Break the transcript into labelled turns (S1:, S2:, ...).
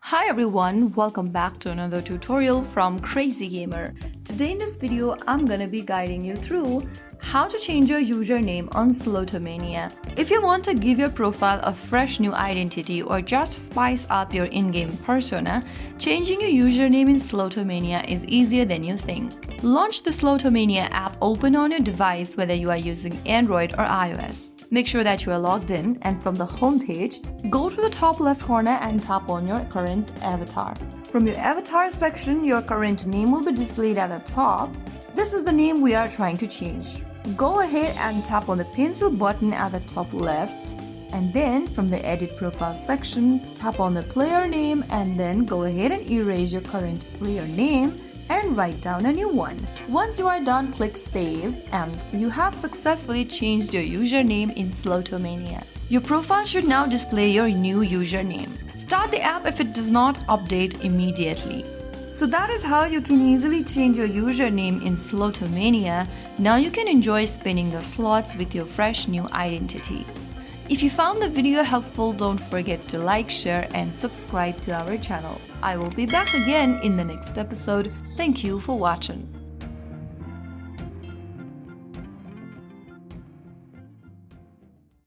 S1: Hi everyone, welcome back to another tutorial from Crazy Gamer. Today in this video, I'm gonna be guiding you through how to change your username on Slotomania. If you want to give your profile a fresh new identity or just spice up your in-game persona, changing your username in Slotomania is easier than you think. Launch the Slotomania app open on your device whether you are using Android or iOS. Make sure that you are logged in, and from the home page, go to the top left corner and tap on your current avatar. From your avatar section, your current name will be displayed at the top. This is the name we are trying to change. Go ahead and tap on the pencil button at the top left, and then from the edit profile section, tap on the player name and then go ahead and erase your current player name and write down a new one. Once you are done, click save and you have successfully changed your username in Slotomania. Your profile should now display your new username. Start the app if it does not update immediately. So that is how you can easily change your username in Slotomania. Now you can enjoy spinning the slots with your fresh new identity. If you found the video helpful, don't forget to like, share and subscribe to our channel. I will be back again in the next episode. Thank you for watching.